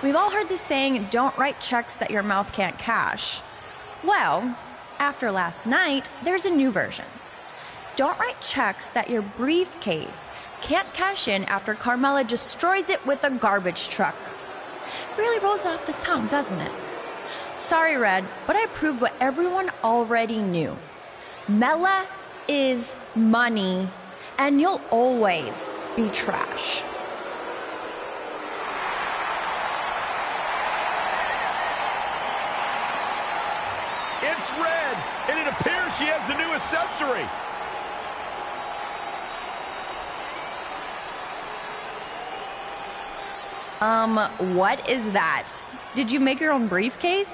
We've all heard the saying, don't write checks that your mouth can't cash. Well, after last night, there's a new version. Don't write checks that your briefcase can't cash in after Carmella destroys it with a garbage truck. Really rolls off the tongue, doesn't it? Sorry, Red, but I proved what everyone already knew. Mella is money, and you'll always be trash. It's Red, and it appears she has the new accessory. What is that? Did you make your own briefcase?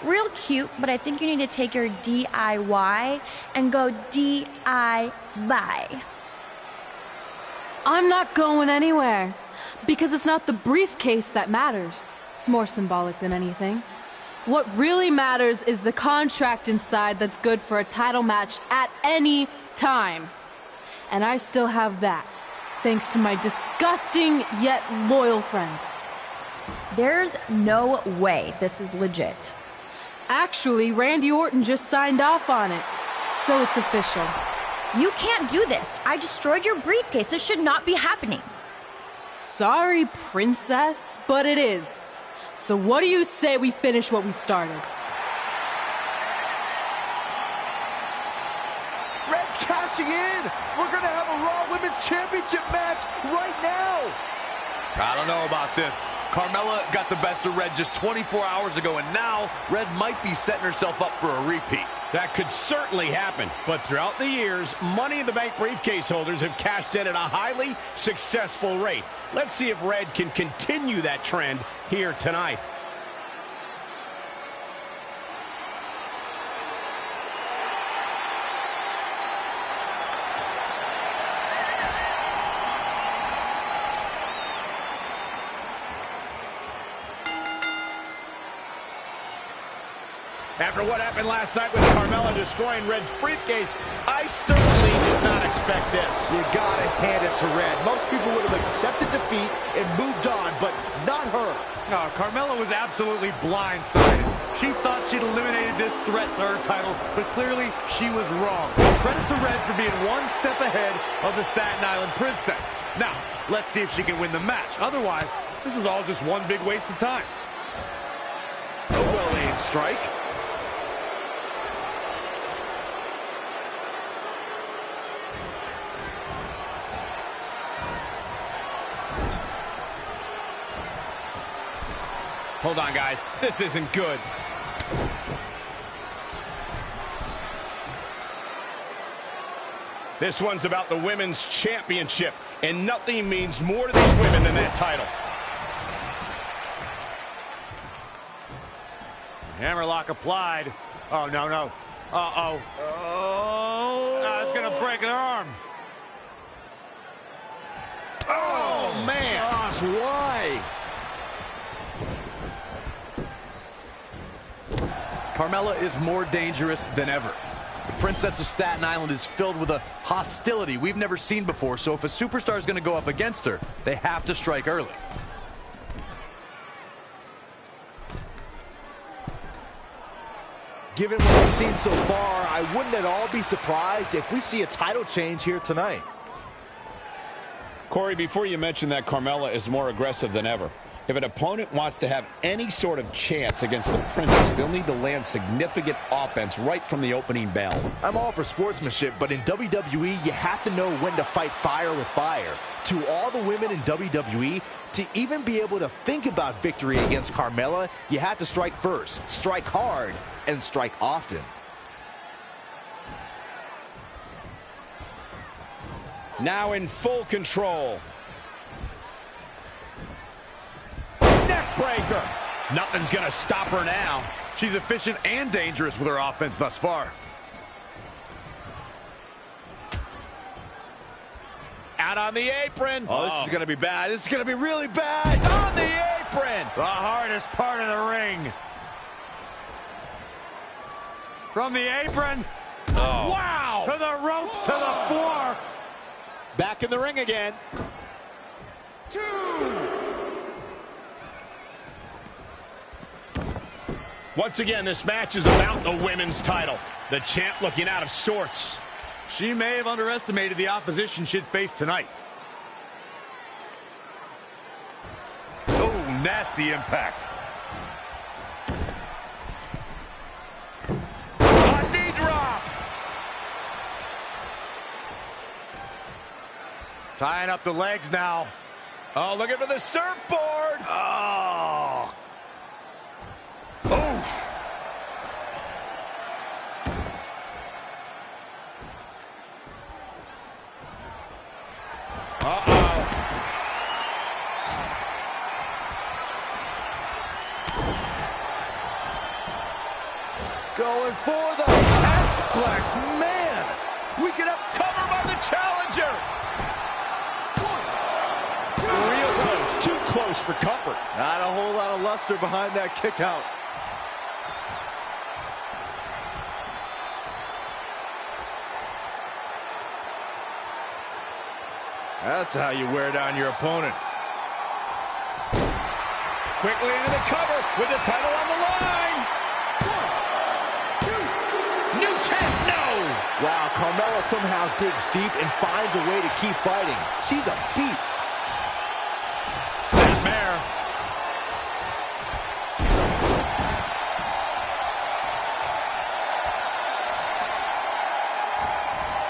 Real cute, but I think you need to take your DIY and go DI-buy. I'm not going anywhere, because it's not the briefcase that matters. It's more symbolic than anything. What really matters is the contract inside that's good for a title match at any time. And I still have that, thanks to my disgusting yet loyal friend. There's no way this is legit. Actually, Randy Orton just signed off on it, so it's official. You can't do this. I destroyed your briefcase. This should not be happening. Sorry, princess, but it is. So what do you say we finish what we started? Red's cashing in! We're gonna have a Raw Women's Championship match right now! I don't know about this. Carmella got the best of Red just 24 hours ago, and now Red might be setting herself up for a repeat. That could certainly happen, but throughout the years, Money in the Bank briefcase holders have cashed in at a highly successful rate. Let's see if Red can continue that trend here tonight. After what happened last night with Carmella destroying Red's briefcase, I certainly did not expect this. You gotta hand it to Red. Most people would have accepted defeat and moved on, but not her. No, Carmella was absolutely blindsided. She thought she'd eliminated this threat to her title, but clearly she was wrong. Credit to Red for being one step ahead of the Staten Island Princess. Now, let's see if she can win the match. Otherwise, this was all just one big waste of time. A well-aimed strike. Hold on, guys. This isn't good. This one's about the Women's Championship, and nothing means more to these women than that title. Hammerlock applied. Oh, no, no. Uh-oh. Oh. It's going to break an arm. Oh, man. Gosh, why? Carmella is more dangerous than ever. The Princess of Staten Island is filled with a hostility we've never seen before, so if a superstar is going to go up against her, they have to strike early. Given what we've seen so far, I wouldn't at all be surprised if we see a title change here tonight. Corey, before you mention that Carmella is more aggressive than ever, if an opponent wants to have any sort of chance against the Princess, they'll need to land significant offense right from the opening bell. I'm all for sportsmanship, but in WWE, you have to know when to fight fire with fire. To all the women in WWE, to even be able to think about victory against Carmella, you have to strike first, strike hard, and strike often. Now in full control. Neckbreaker. Nothing's going to stop her now. She's efficient and dangerous with her offense thus far. Out on the apron. Oh, this is going to be bad. This is going to be really bad. On the apron. The hardest part of the ring. From the apron. Oh. Wow. To the ropes, to the floor. Back in the ring again. 2. Once again, this match is about the women's title. The champ looking out of sorts. She may have underestimated the opposition she'd face tonight. Oh, nasty impact. A knee drop. Tying up the legs now. Oh, looking for the surfboard. Oh. Oh. Uh-oh. Going for the X-Plex. Man, we could have Cover by the challenger. Real close. Too close for comfort. not a whole lot of luster behind that kick out. That's how you wear down your opponent. Quickly into the cover with the title on the line. 1, 2. New champ, no. Wow, Carmella somehow digs deep and finds a way to keep fighting. She's a beast. Snapmare.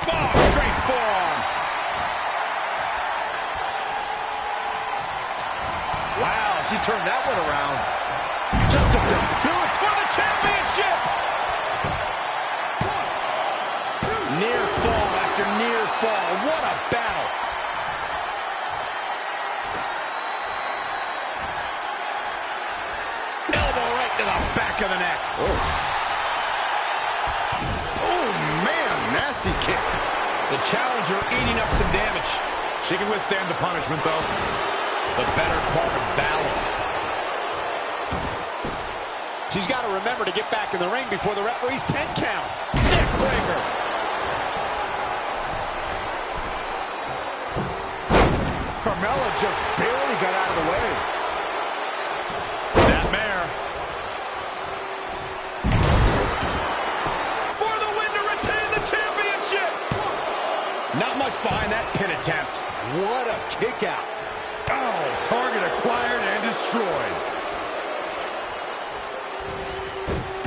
Oh, straight forearm. Wow, she turned that one around. Just a bill for the championship. 1, 2. Near fall after near fall. What a battle. Elbow right to the back of the neck. Oh, man, nasty kick. The challenger eating up some damage. She can withstand the punishment, though. The better part of valor. She's got to remember to get back in the ring before the referee's 10 count. Neck breaker. Carmella just barely got out of the way. Snapmare. For the win to retain the championship. Not much behind that pin attempt. What a kick out. Oh, target acquired and destroyed.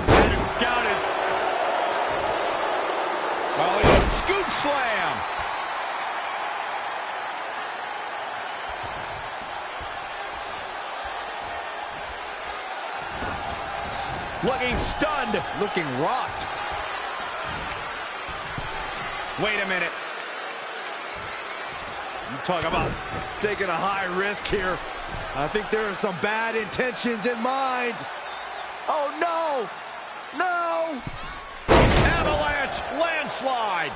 And scouted. Oh, yeah. Scoop slam. Looking stunned. Looking rocked. Wait a minute. You talk about taking a high risk here. I think there are some bad intentions in mind. Oh, no. No. Avalanche landslide.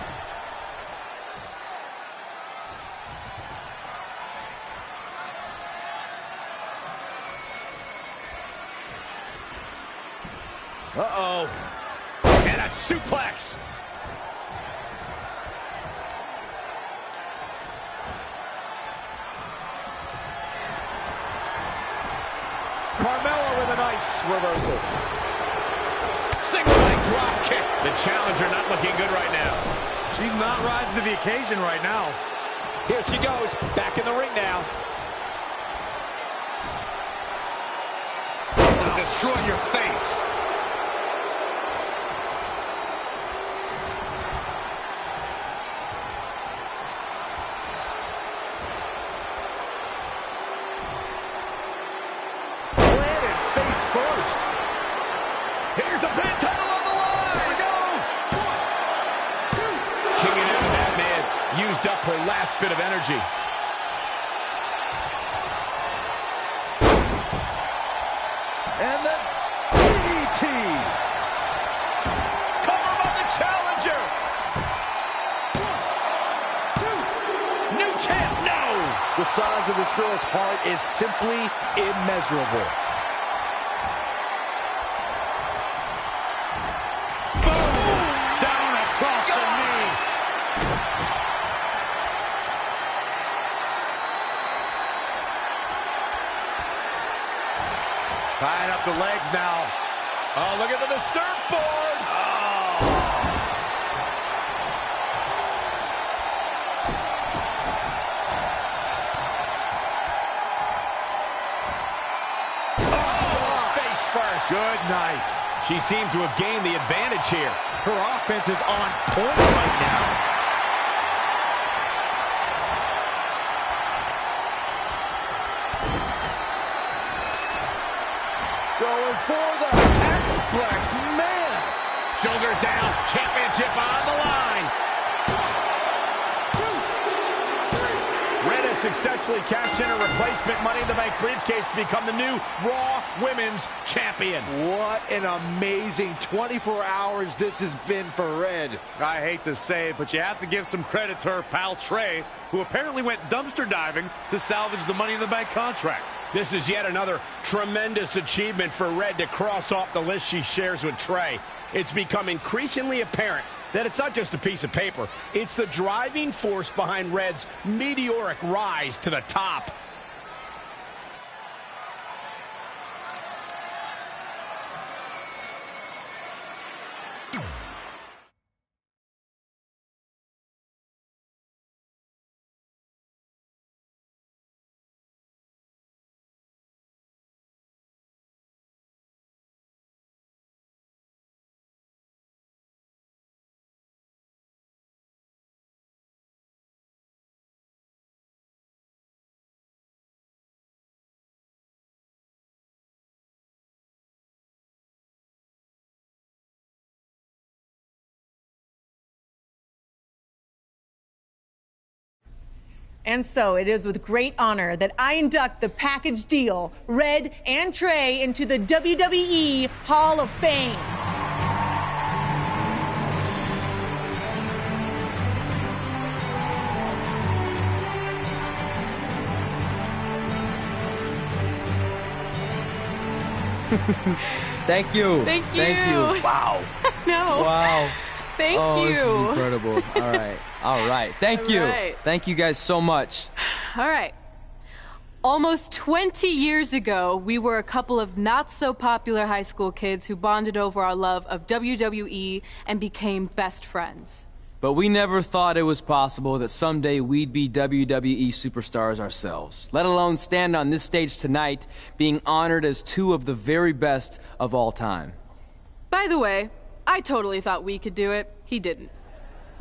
Uh-oh. And a suplex. Carmella with a nice reversal. Single leg drop kick. The challenger not looking good right now. She's not rising to the occasion right now. Here she goes. Back in the ring now. Destroy your face. Planted face first. Here's the pin, title on the line. Here we go. 1, 2. Kicking out of that man. Used up her last bit of energy. And the DDT. Cover by the challenger. 1, 2. New champ, no. The size of this girl's heart is simply immeasurable. Boom. Down across the knee. Tying up the legs now. Oh, look at the surfboard. Oh, face first. Good night. She seems to have gained the advantage here. Her offense is on point right now. Going for the X-Plex, man! Shoulders down, championship on the line. Red has successfully cashed in a replacement Money in the Bank briefcase to become the new Raw Women's Champion. What an amazing 24 hours this has been for Red. I hate to say it, but you have to give some credit to her pal Trey, who apparently went dumpster diving to salvage the Money in the Bank contract. This is yet another tremendous achievement for Red to cross off the list she shares with Trey. It's become increasingly apparent that it's not just a piece of paper. It's the driving force behind Red's meteoric rise to the top. And so it is with great honor that I induct the package deal, Red and Trey, into the WWE Hall of Fame. Thank you. Thank you. Thank you. Wow. No. Wow. Thank you. This is incredible. All right. All right. Thank you. right. Thank you guys so much. All right. Almost 20 years ago, we were a couple of not-so-popular high school kids who bonded over our love of WWE and became best friends. But we never thought it was possible that someday we'd be WWE superstars ourselves, let alone stand on this stage tonight being honored as two of the very best of all time. By the way, I totally thought we could do it. He didn't.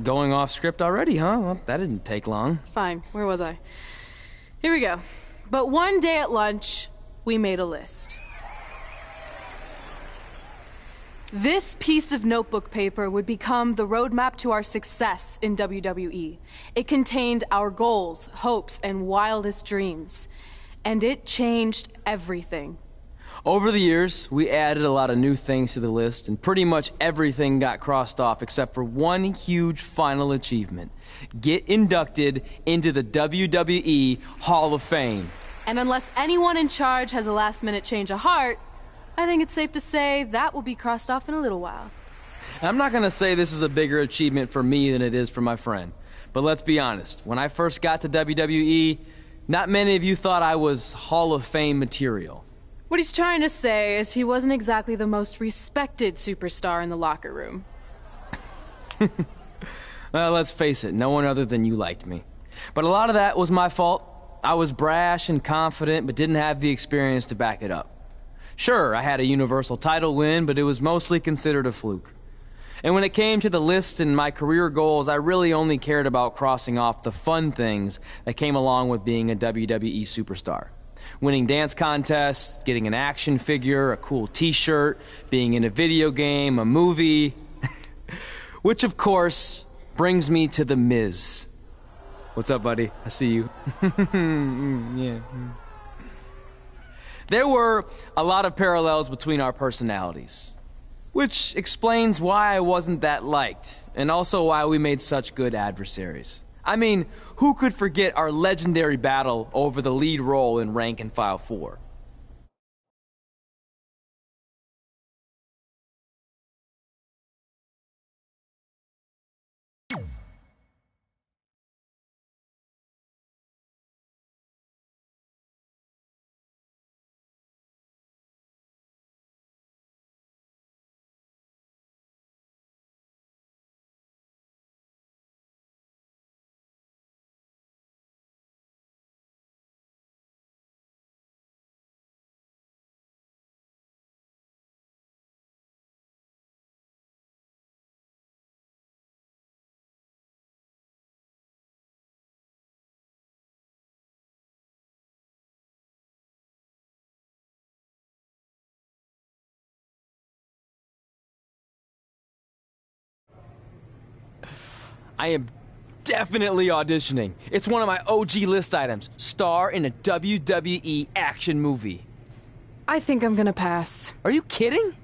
Going off script already, huh? Well, that didn't take long. Fine. Where was I? Here we go. But one day at lunch, we made a list. This piece of notebook paper would become the roadmap to our success in WWE. It contained our goals, hopes, and wildest dreams. And it changed everything. Over the years, we added a lot of new things to the list, and pretty much everything got crossed off except for one huge final achievement. Get inducted into the WWE Hall of Fame. And unless anyone in charge has a last-minute change of heart, I think it's safe to say that will be crossed off in a little while. I'm not gonna say this is a bigger achievement for me than it is for my friend. But let's be honest, when I first got to WWE, not many of you thought I was Hall of Fame material. What he's trying to say is he wasn't exactly the most respected superstar in the locker room. Well, let's face it, no one other than you liked me. But a lot of that was my fault. I was brash and confident, but didn't have the experience to back it up. Sure, I had a Universal title win, but it was mostly considered a fluke. And when it came to the list and my career goals, I really only cared about crossing off the fun things that came along with being a WWE superstar. Winning dance contests, getting an action figure, a cool t-shirt, being in a video game, a movie. Which, of course, brings me to The Miz. What's up, buddy? I see you. Yeah. There were a lot of parallels between our personalities, which explains why I wasn't that liked, and also why we made such good adversaries. I mean, who could forget our legendary battle over the lead role in Rank and File 4? I am definitely auditioning. It's one of my OG list items. Star in a WWE action movie. I think I'm gonna pass. Are you kidding?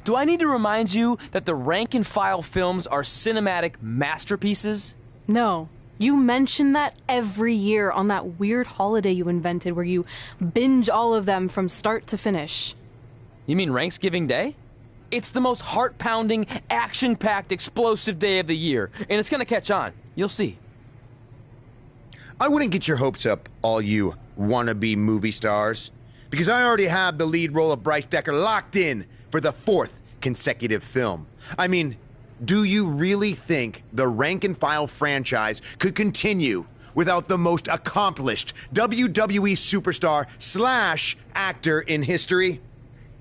Do I need to remind you that the rank and file films are cinematic masterpieces? No. You mention that every year on that weird holiday you invented where you binge all of them from start to finish. You mean Thanksgiving Day? It's the most heart-pounding, action-packed, explosive day of the year, and it's gonna catch on. You'll see. I wouldn't get your hopes up, all you wannabe movie stars, because I already have the lead role of Bryce Decker locked in for the 4th consecutive film. I mean, do you really think the rank and file franchise could continue without the most accomplished WWE superstar / actor in history?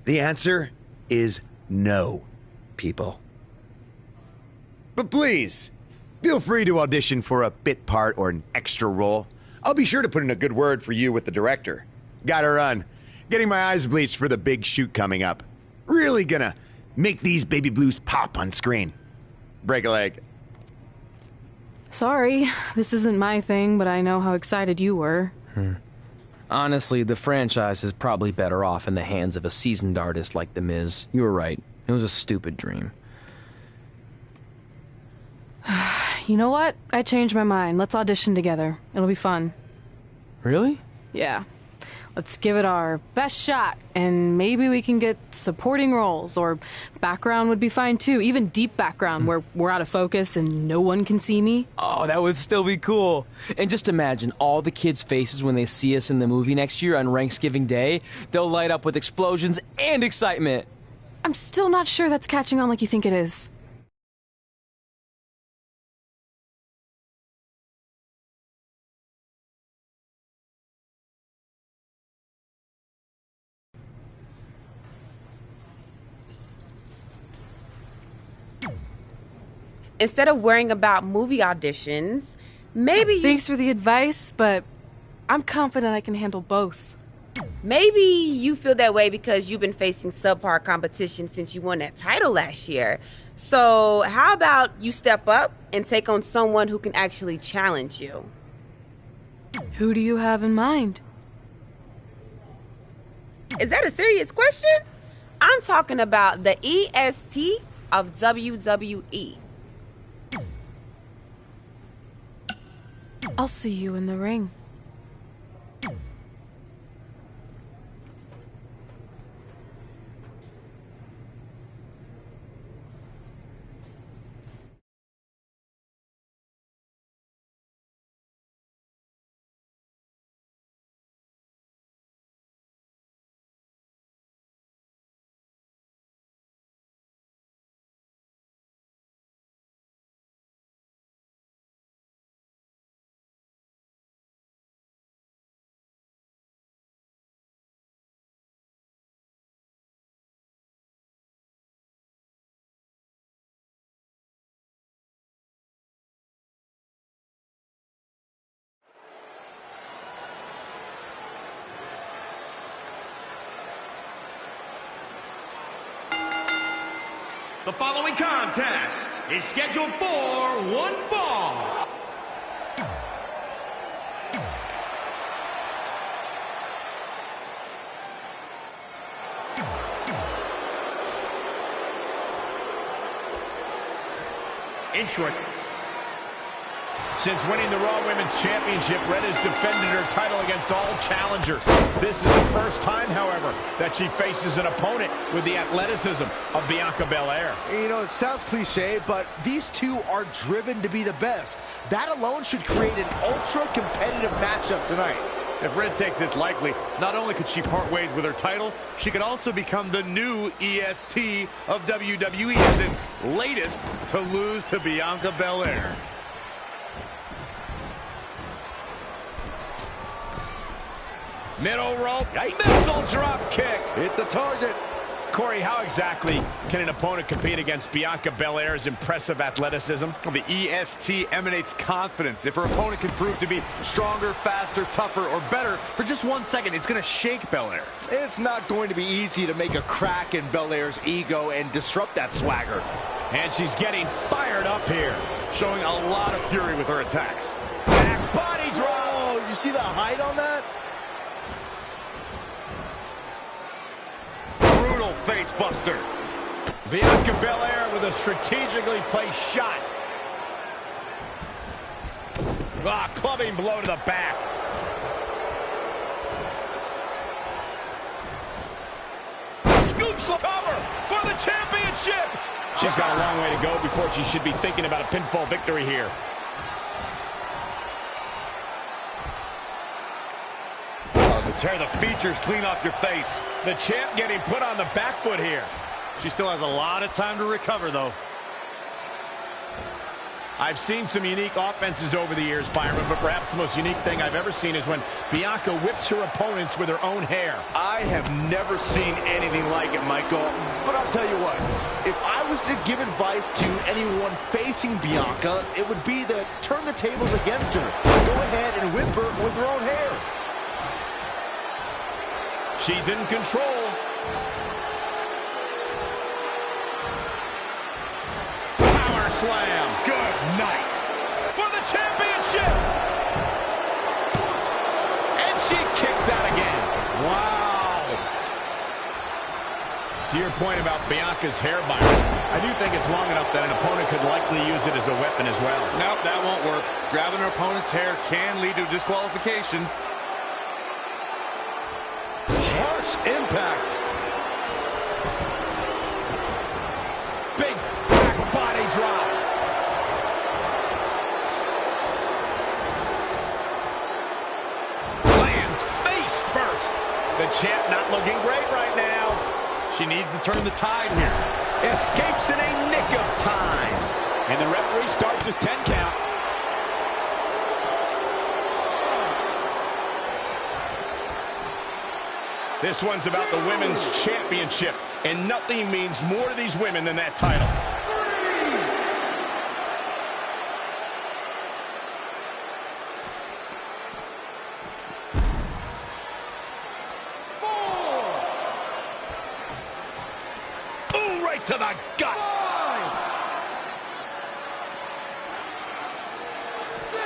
The answer is no, people. But please, feel free to audition for a bit part or an extra role. I'll be sure to put in a good word for you with the director. Gotta run. Getting my eyes bleached for the big shoot coming up. Really gonna make these baby blues pop on screen. Break a leg. Sorry, this isn't my thing, but I know how excited you were. Honestly, the franchise is probably better off in the hands of a seasoned artist like The Miz. You were right. It was a stupid dream. You know what? I changed my mind. Let's audition together. It'll be fun. Really? Yeah. Let's give it our best shot, and maybe we can get supporting roles, or background would be fine too. Even deep background where we're out of focus and no one can see me. Oh, that would still be cool. And just imagine all the kids' faces when they see us in the movie next year on Thanksgiving Day. They'll light up with explosions and excitement. I'm still not sure that's catching on like you think it is. Instead of worrying about movie auditions, maybe you... Thanks for the advice, but I'm confident I can handle both. Maybe you feel that way because you've been facing subpar competition since you won that title last year. So how about you step up and take on someone who can actually challenge you? Who do you have in mind? Is that a serious question? I'm talking about the EST of WWE. I'll see you in the ring. The following contest is scheduled for one fall. Intro. Since winning the Raw Women's Championship, Red has defended her title against all challengers. This is the first time, however, that she faces an opponent with the athleticism of Bianca Belair. You know, it sounds cliche, but these two are driven to be the best. That alone should create an ultra-competitive matchup tonight. If Red takes this likely, not only could she part ways with her title, she could also become the new EST of WWE, as in latest to lose to Bianca Belair. Middle rope, missile drop kick. Hit the target. Corey, how exactly can an opponent compete against Bianca Belair's impressive athleticism? Well, the EST emanates confidence. If her opponent can prove to be stronger, faster, tougher, or better for just 1 second, it's going to shake Belair. It's not going to be easy to make a crack in Belair's ego and disrupt that swagger. And she's getting fired up here. Showing a lot of fury with her attacks. Back body drop. Oh, you see the height on that? Brutal face buster. Bianca Belair with a strategically placed shot. Ah, clubbing blow to the back. Scoops the cover for the championship. She's got a long way to go before she should be thinking about a pinfall victory here. Oh, to tear the features clean off your face. The champ getting put on the back foot here. She still has a lot of time to recover, though. I've seen some unique offenses over the years, Byron, but perhaps the most unique thing I've ever seen is when Bianca whips her opponents with her own hair. I have never seen anything like it, Michael. But I'll tell you what, if I was to give advice to anyone facing Bianca, it would be to turn the tables against her. Go ahead and whip her with her own hair. She's in control. Power slam. Good night. For the championship. And she kicks out again. Wow. To your point about Bianca's hair, Byron, I do think it's long enough that an opponent could likely use it as a weapon as well. Nope, that won't work. Grabbing her opponent's hair can lead to disqualification. Harsh impact. Big back body drop. Lands face first. The champ not looking great right now. She needs to turn the tide here. Escapes in a nick of time. And the referee starts his 10 count. This one's about the women's championship, and nothing means more to these women than that title. 3, 4. Ooh, right to the gut. 5, 6.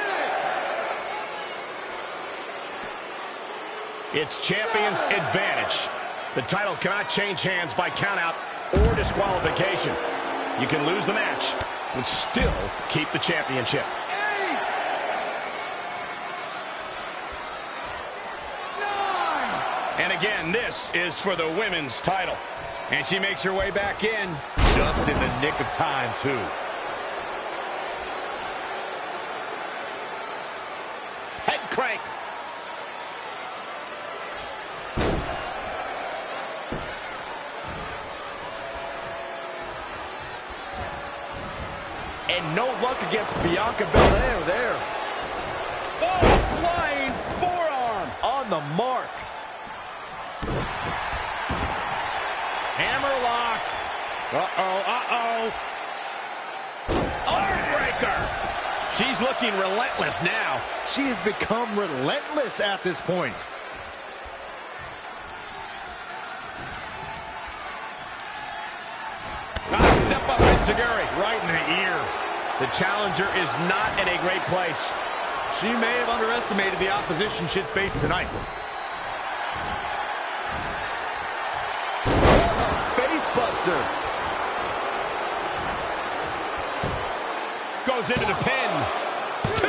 It's champion's advantage. The title cannot change hands by countout or disqualification. You can lose the match, but still keep the championship. 8, 9. And again, this is for the women's title. And she makes her way back in. Just in the nick of time, too. Head crank. And no luck against Bianca Belair there. Oh, flying forearm. On the mark. Hammerlock. Uh-oh. Armbreaker. She's looking relentless now. She has become relentless at this point. Step up Enziguri. Right in the ear. The challenger is not in a great place. She may have underestimated the opposition she'd face tonight. Face buster. Goes into the pin. 2.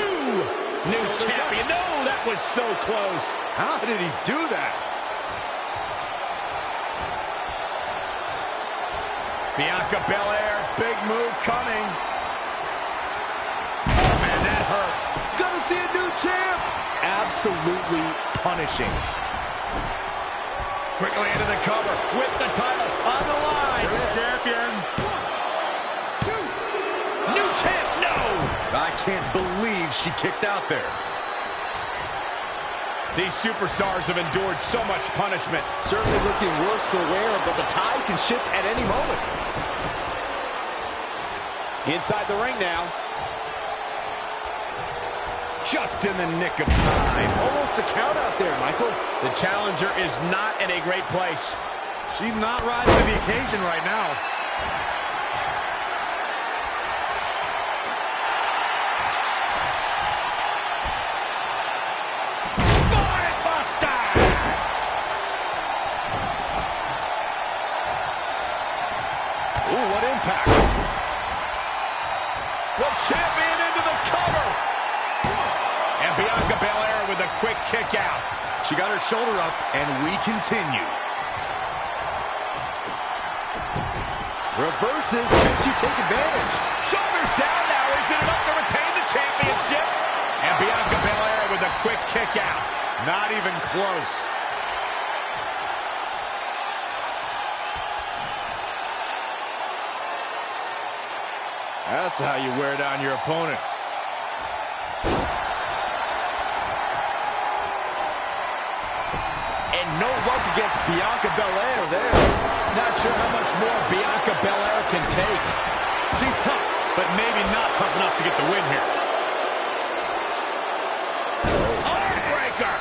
New champion. No, that was so close. How did he do that? Bianca Belair, big move coming. Oh, man, that hurt. Gonna see a new champ. Absolutely punishing. Quickly into the cover with the title on the line. Champion. 1, 2. New champ, no. I can't believe she kicked out there. These superstars have endured so much punishment. Certainly looking worse for wear, but the tide can shift at any moment. Inside the ring now. Just in the nick of time. Almost a count out there, Michael. The challenger is not in a great place. She's not rising to the occasion right now. Ooh, what impact. The champion into the cover. And Bianca Belair with a quick kick out. She got her shoulder up, and we continue. Reverses. Can she take advantage? Shoulders down now. Is it enough to retain the championship? And Bianca Belair with a quick kick out. Not even close. That's how you wear down your opponent. And no luck against Bianca Belair there. Not sure how much more Bianca Belair can take. She's tough, but maybe not tough enough to get the win here. Heartbreaker.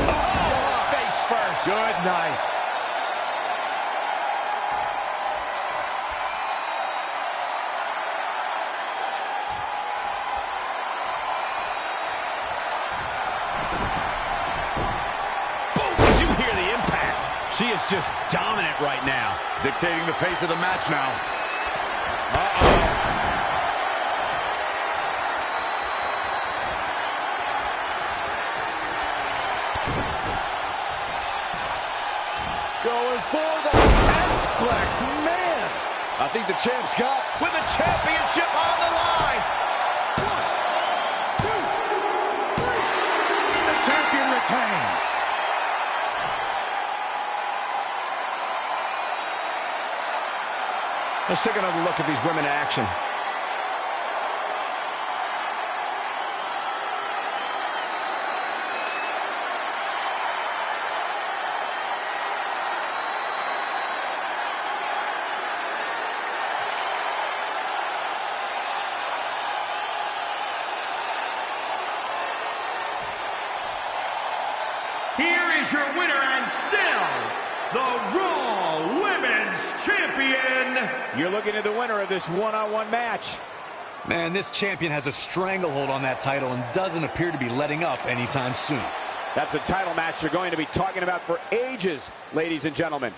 Oh, face first. Good night. She is just dominant right now. Dictating the pace of the match now. Uh-oh. Going for the X-Plex, man. I think the champ's got with the championship on the line. 1, 2, 3. The champion retains. Let's take another look at these women in action. Here is your winner and still the Raw Women's Champion. You're looking at the winner of this one-on-one match. Man, this champion has a stranglehold on that title and doesn't appear to be letting up anytime soon. That's a title match you're going to be talking about for ages, ladies and gentlemen.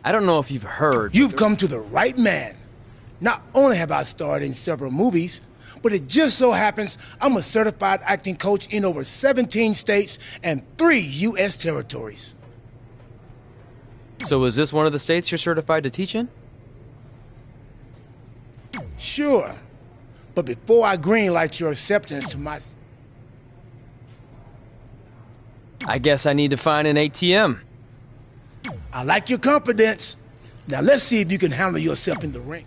I don't know if you've heard. You've come to the right man. Not only have I starred in several movies, but it just so happens I'm a certified acting coach in over 17 states and 3 U.S. territories. So is this one of the states you're certified to teach in? Sure. But before I greenlight your acceptance to my... I guess I need to find an ATM. I like your confidence. Now let's see if you can handle yourself in the ring.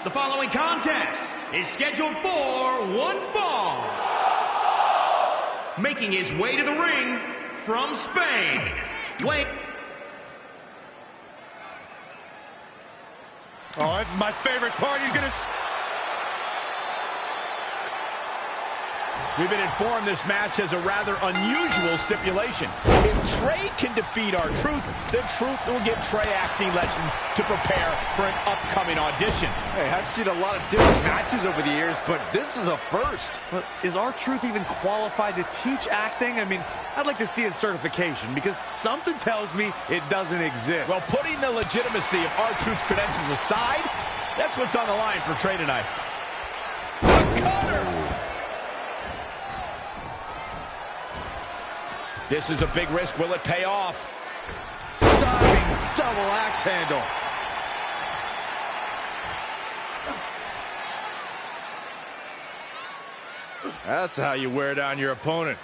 The following contest is scheduled for one fall. Making his way to the ring from Spain. Wait. Oh, this is my favorite part. He's gonna... We've been informed this match has a rather unusual stipulation. If Trey can defeat R-Truth, the Truth will give Trey acting lessons to prepare for an upcoming audition. Hey, I've seen a lot of different matches over the years, but this is a first. Well, is R-Truth even qualified to teach acting? I mean, I'd like to see his certification, because something tells me it doesn't exist. Well, putting the legitimacy of R-Truth's credentials aside, that's what's on the line for Trey tonight. The cutter! This is a big risk. Will it pay off? Diving double axe handle. That's how you wear down your opponent.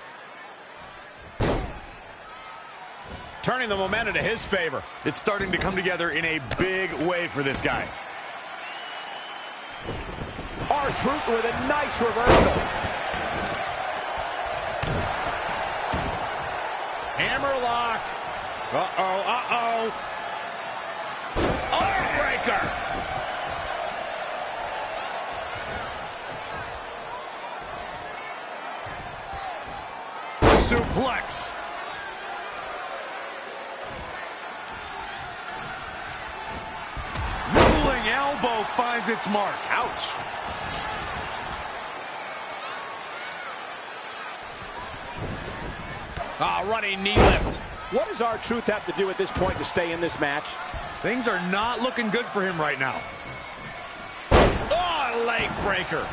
Turning the momentum to his favor. It's starting to come together in a big way for this guy. R-Truth with a nice reversal. Hammerlock. Uh-oh, uh-oh. Armbreaker. Suplex. Rolling elbow finds its mark. Ouch. Running knee lift. What does R-Truth have to do at this point to stay in this match? Things are not looking good for him right now. Oh, leg breaker.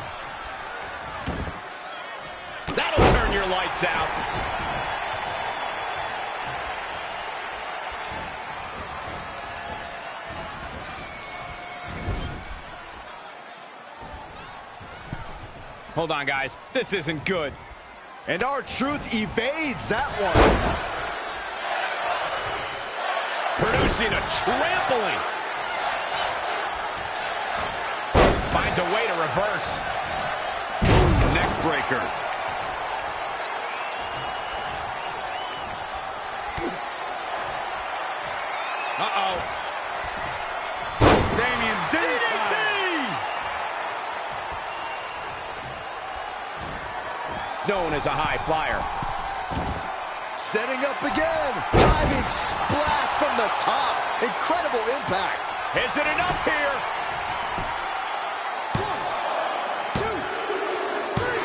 That'll turn your lights out. Hold on, guys. This isn't good. And R-Truth evades that one. Producing a trampling. Finds a way to reverse. Neck breaker. Uh-oh. Damien's DDT! Known as a high flyer. Setting up again. Diving splash from the top. Incredible impact. Is it enough here? 1, 2, 3.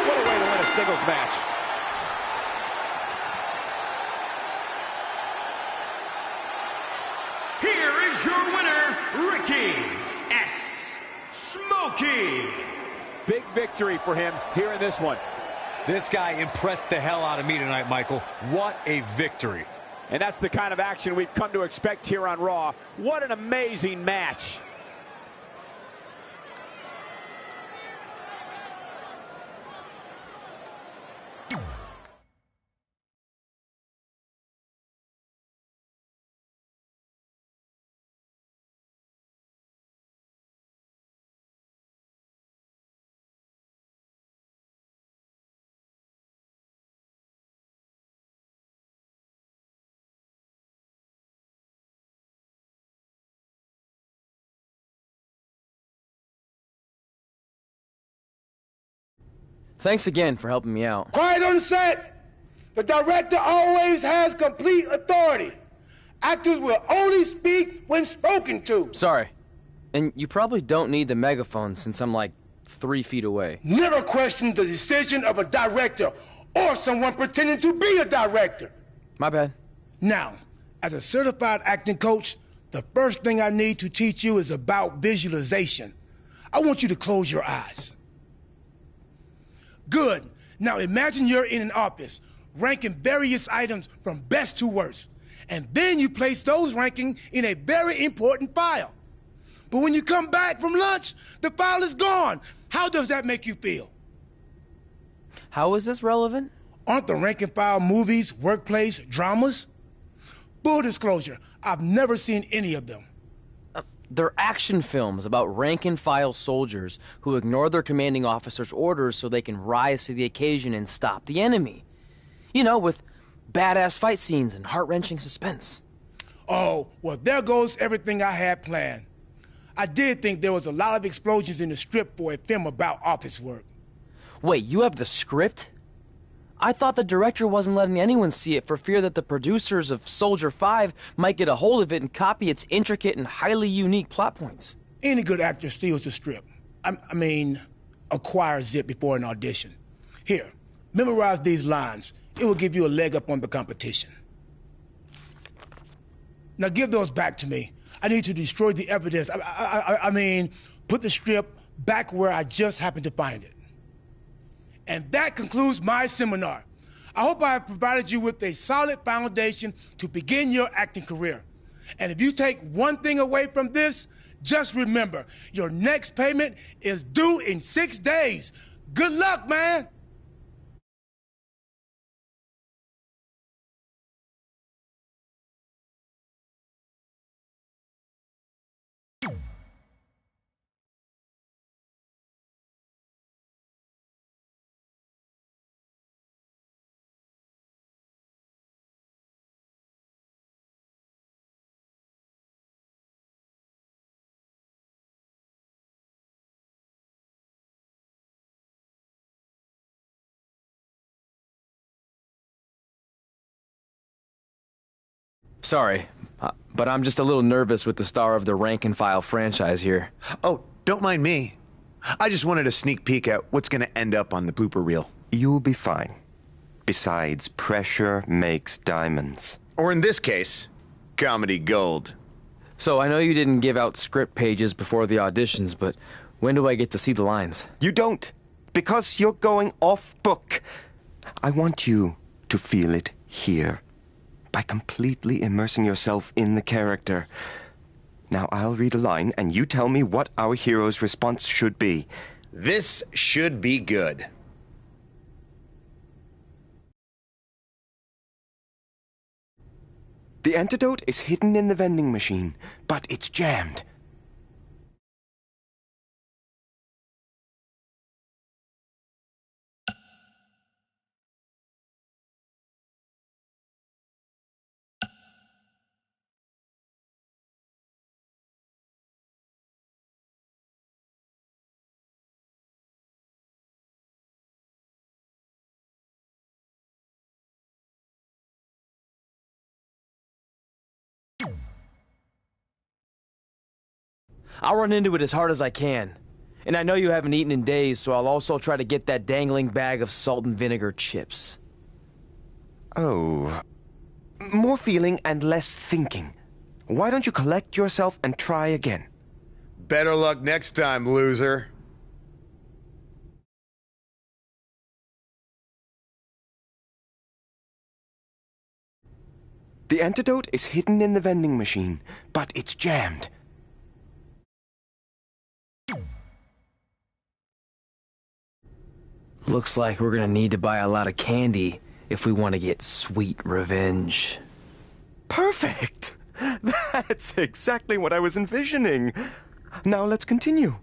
What a way to win a singles match. Here is your winner, Ricky S. Smokey. Big victory for him here in this one. This guy impressed the hell out of me tonight, Michael. What a victory. And that's the kind of action we've come to expect here on Raw. What an amazing match. Thanks again for helping me out. Quiet on the set. The director always has complete authority. Actors will only speak when spoken to. Sorry. And you probably don't need the megaphone since I'm like 3 feet away. Never question the decision of a director or someone pretending to be a director. My bad. Now, as a certified acting coach, the first thing I need to teach you is about visualization. I want you to close your eyes. Good. Now imagine you're in an office, ranking various items from best to worst. And then you place those rankings in a very important file. But when you come back from lunch, the file is gone. How does that make you feel? How is this relevant? Aren't the rank and file movies, workplace, dramas? Full disclosure, I've never seen any of them. They're action films about rank-and-file soldiers who ignore their commanding officer's orders so they can rise to the occasion and stop the enemy. You know, with badass fight scenes and heart-wrenching suspense. Oh, well, there goes everything I had planned. I did think there was a lot of explosions in the script for a film about office work. Wait, you have the script? I thought the director wasn't letting anyone see it for fear that the producers of Soldier 5 might get a hold of it and copy its intricate and highly unique plot points. Any good actor steals the script. I mean, acquires it before an audition. Here, memorize these lines. It will give you a leg up on the competition. Now give those back to me. I need to destroy the evidence. I mean, put the script back where I just happened to find it. And that concludes my seminar. I hope I have provided you with a solid foundation to begin your acting career. And if you take one thing away from this, just remember, your next payment is due in 6 days. Good luck, man! Sorry, but I'm just a little nervous with the star of the rank-and-file franchise here. Oh, don't mind me. I just wanted a sneak peek at what's going to end up on the blooper reel. You'll be fine. Besides, pressure makes diamonds. Or in this case, comedy gold. So I know you didn't give out script pages before the auditions, but when do I get to see the lines? You don't, because you're going off book. I want you to feel it here, by completely immersing yourself in the character. Now I'll read a line, and you tell me what our hero's response should be. This should be good. The antidote is hidden in the vending machine, but it's jammed. I'll run into it as hard as I can. And I know you haven't eaten in days, so I'll also try to get that dangling bag of salt and vinegar chips. Oh. More feeling and less thinking. Why don't you collect yourself and try again? Better luck next time, loser. The antidote is hidden in the vending machine, but it's jammed. Looks like we're gonna need to buy a lot of candy if we want to get sweet revenge. Perfect! That's exactly what I was envisioning. Now let's continue.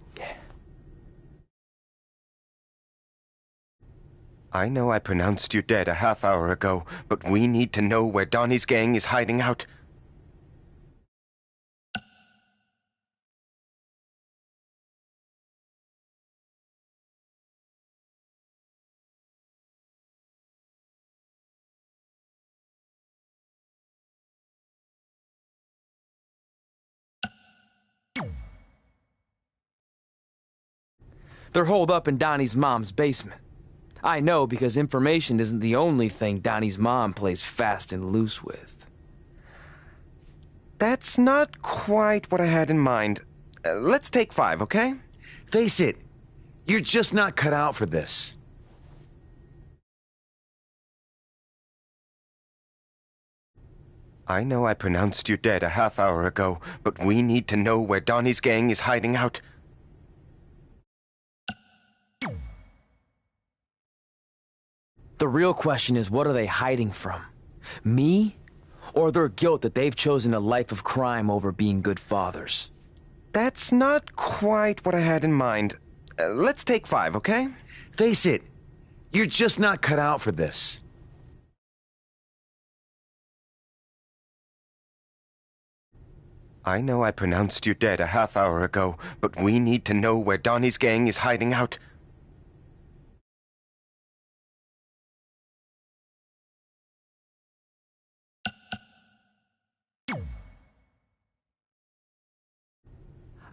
I know I pronounced you dead a half hour ago, but we need to know where Donnie's gang is hiding out. They're holed up in Donnie's mom's basement. I know because information isn't the only thing Donnie's mom plays fast and loose with. That's not quite what I had in mind. Let's take 5, okay? Face it, you're just not cut out for this. I know I pronounced you dead a half hour ago, but we need to know where Donnie's gang is hiding out. The real question is, what are they hiding from? Me? Or their guilt that they've chosen a life of crime over being good fathers? That's not quite what I had in mind. Let's take 5, okay? Face it, you're just not cut out for this. I know I pronounced you dead a half hour ago, but we need to know where Donnie's gang is hiding out.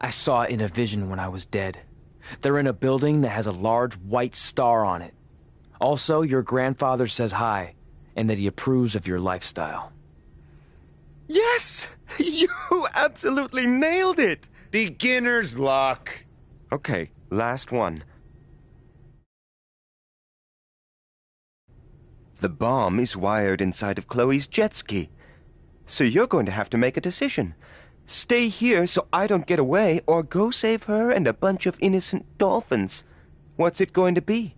I saw it in a vision when I was dead. They're in a building that has a large white star on it. Also, your grandfather says hi, and that he approves of your lifestyle. Yes! You absolutely nailed it! Beginner's luck. Okay, last one. The bomb is wired inside of Chloe's jet ski. So you're going to have to make a decision. Stay here so I don't get away, or go save her and a bunch of innocent dolphins. What's it going to be?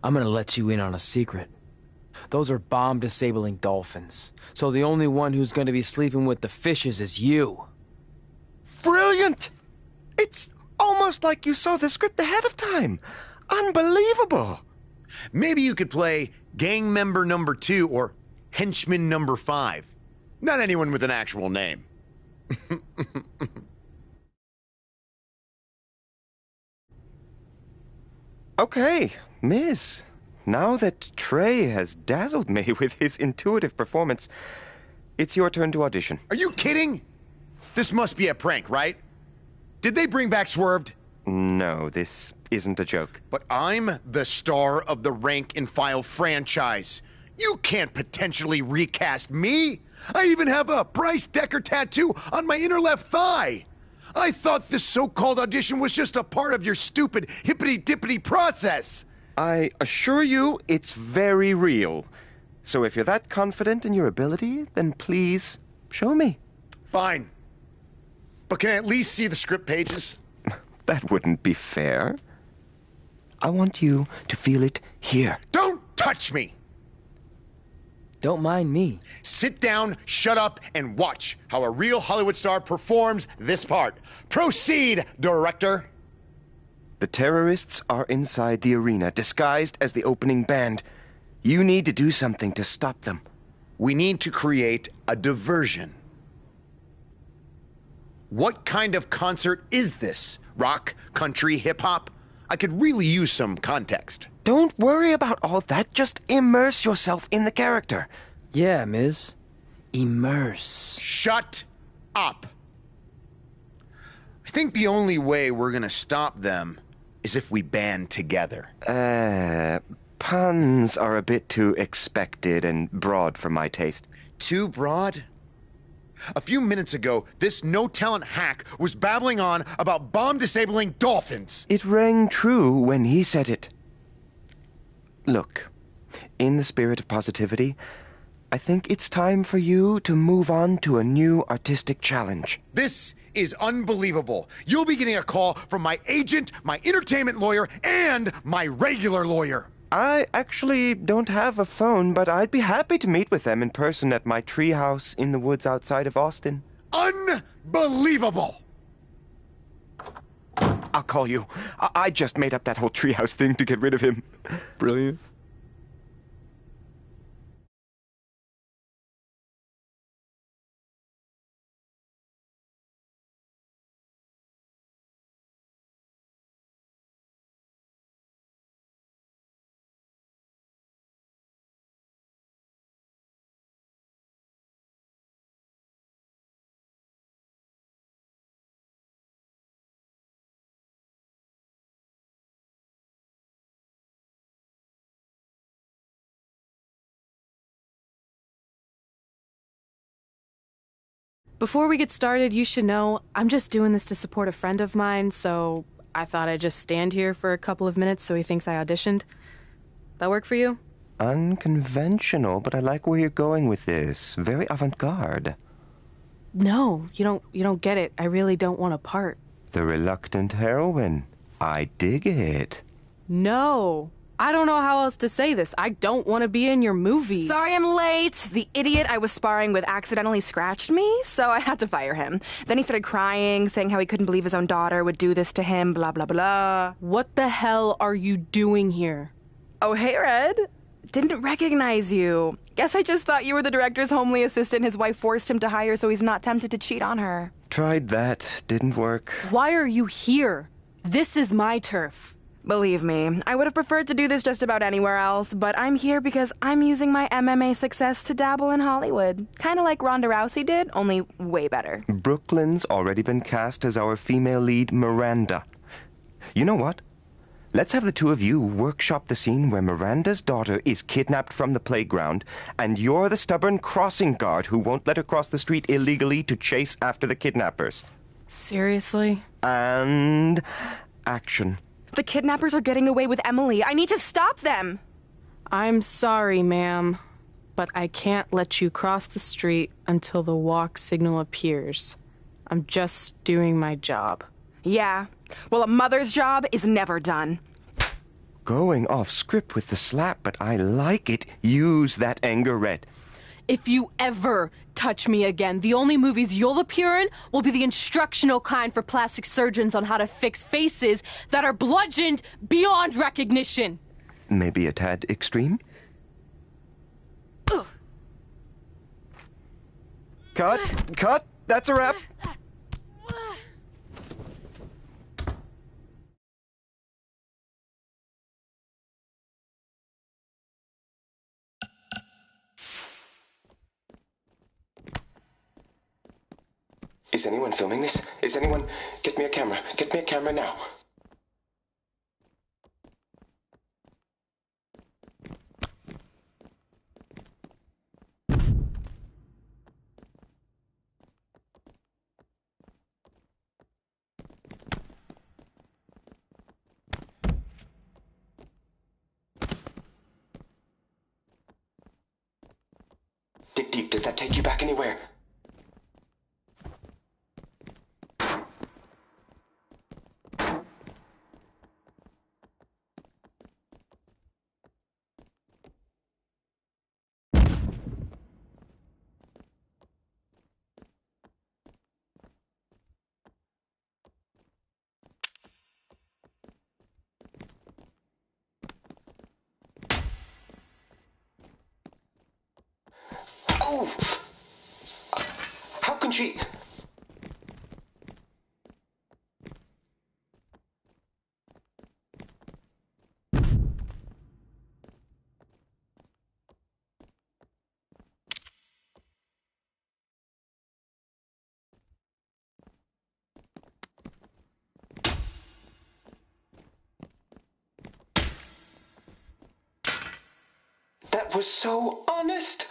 I'm gonna let you in on a secret. Those are bomb-disabling dolphins. So the only one who's gonna be sleeping with the fishes is you. Brilliant! It's almost like you saw the script ahead of time. Unbelievable! Maybe you could play gang member number 2 or henchman number 5. Not anyone with an actual name. Okay, Miss. Now that Trey has dazzled me with his intuitive performance, it's your turn to audition. Are you kidding? This must be a prank, right? Did they bring back Swerved? No, this isn't a joke. But I'm the star of the Rank and File franchise. You can't potentially recast me. I even have a Bryce Decker tattoo on my inner left thigh. I thought this so-called audition was just a part of your stupid hippity-dippity process. I assure you it's very real. So if you're that confident in your ability, then please show me. Fine. But can I at least see the script pages? That wouldn't be fair. I want you to feel it here. Don't touch me! Don't mind me. Sit down, shut up, and watch how a real Hollywood star performs this part. Proceed, director. The terrorists are inside the arena, disguised as the opening band. You need to do something to stop them. We need to create a diversion. What kind of concert is this? Rock, country, hip-hop? I could really use some context. Don't worry about all that. Just immerse yourself in the character. Yeah, Ms. Immerse. Shut up. I think the only way we're gonna stop them is if we band together. Puns are a bit too expected and broad for my taste. Too broad? A few minutes ago, this no-talent hack was babbling on about bomb-disabling dolphins. It rang true when he said it. Look, in the spirit of positivity, I think it's time for you to move on to a new artistic challenge. This is unbelievable. You'll be getting a call from my agent, my entertainment lawyer, and my regular lawyer. I actually don't have a phone, but I'd be happy to meet with them in person at my treehouse in the woods outside of Austin. Unbelievable! I'll call you. I just made up that whole treehouse thing to get rid of him. Brilliant. Before we get started, you should know I'm just doing this to support a friend of mine, so I thought I'd just stand here for a couple of minutes so he thinks I auditioned. That work for you? Unconventional, but I like where you're going with this. Very avant-garde. No, you don't get it. I really don't want a part. The reluctant heroine. I dig it. No. I don't know how else to say this. I don't want to be in your movie. Sorry I'm late. The idiot I was sparring with accidentally scratched me, so I had to fire him. Then he started crying, saying how he couldn't believe his own daughter would do this to him, blah, blah, blah. What the hell are you doing here? Oh, hey, Red. Didn't recognize you. Guess I just thought you were the director's homely assistant his wife forced him to hire so he's not tempted to cheat on her. Tried that. Didn't work. Why are you here? This is my turf. Believe me, I would have preferred to do this just about anywhere else, but I'm here because I'm using my MMA success to dabble in Hollywood. Kind of like Ronda Rousey did, only way better. Brooklyn's already been cast as our female lead, Miranda. You know what? Let's have the two of you workshop the scene where Miranda's daughter is kidnapped from the playground, and you're the stubborn crossing guard who won't let her cross the street illegally to chase after the kidnappers. Seriously? And action. The kidnappers are getting away with Emily. I need to stop them! I'm sorry, ma'am, but I can't let you cross the street until the walk signal appears. I'm just doing my job. Yeah. Well, a mother's job is never done. Going off script with the slap, but I like it. Use that anger, Red. If you ever touch me again, the only movies you'll appear in will be the instructional kind for plastic surgeons on how to fix faces that are bludgeoned beyond recognition. Maybe a tad extreme? Ugh. Cut! Cut! That's a wrap! Is anyone filming this? Is anyone... Get me a camera. Get me a camera now. Dig deep. Does that take you back anywhere? Oh! How can she... That was so honest!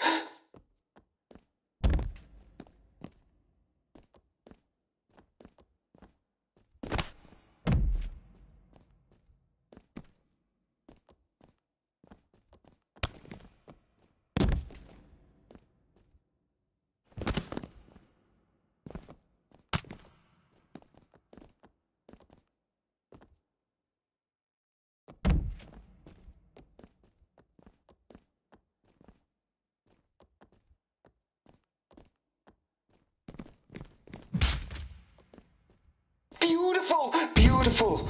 Beautiful! Beautiful!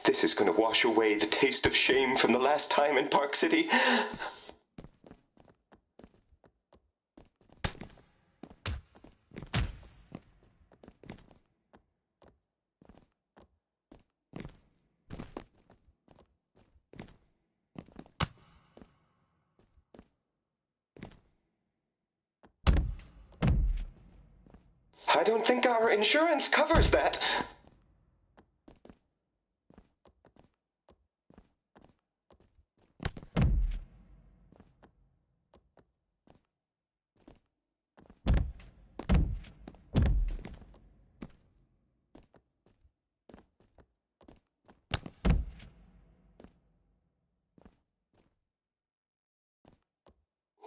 This is going to wash away the taste of shame from the last time in Park City. don't think our insurance covers that.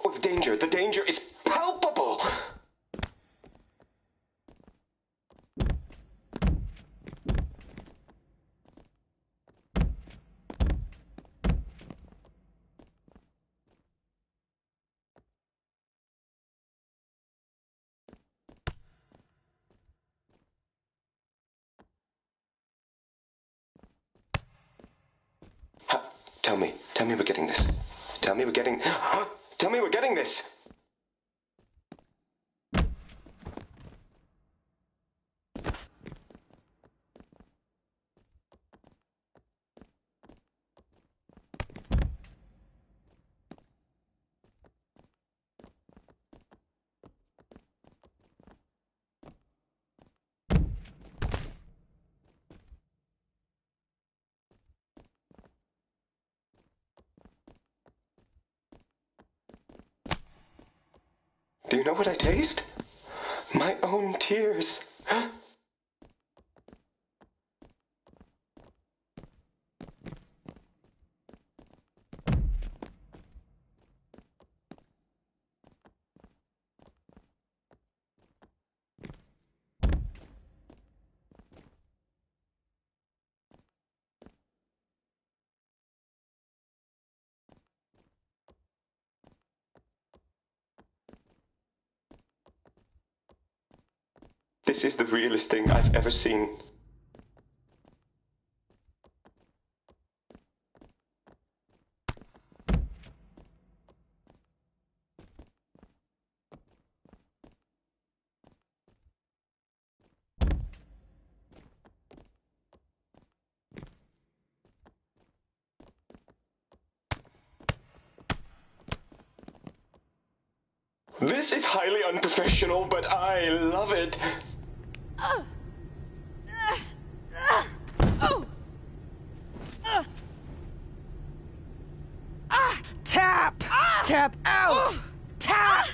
Of danger. The danger is palpable. Tell me we're getting this. Tell me we're getting this. Do you know what I taste? My own tears. This is the realest thing I've ever seen. This is highly unprofessional, but I love it. Tap! Tap out! Tap!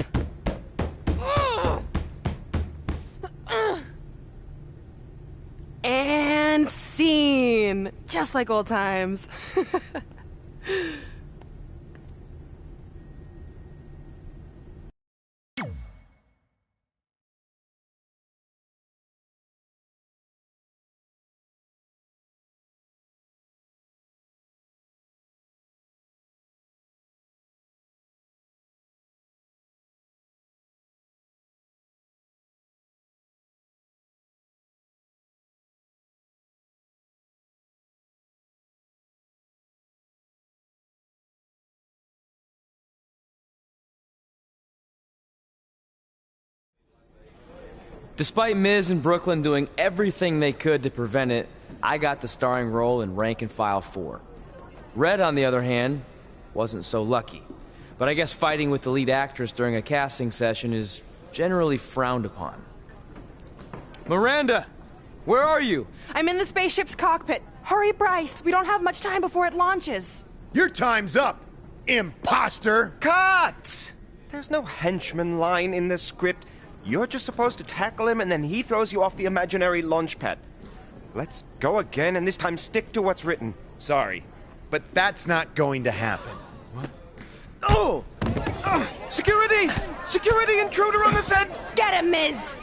And scene! Just like old times. Despite Miz and Brooklyn doing everything they could to prevent it, I got the starring role in Rank and File 4. Red, on the other hand, wasn't so lucky. But I guess fighting with the lead actress during a casting session is generally frowned upon. Miranda! Where are you? I'm in the spaceship's cockpit. Hurry, Bryce. We don't have much time before it launches. Your time's up, imposter! Cut! There's no henchman line in this script. You're just supposed to tackle him and then he throws you off the imaginary launch pad. Let's go again and this time stick to what's written. Sorry, but that's not going to happen. What? Oh! Security! Security intruder on the set! Get him, Miz!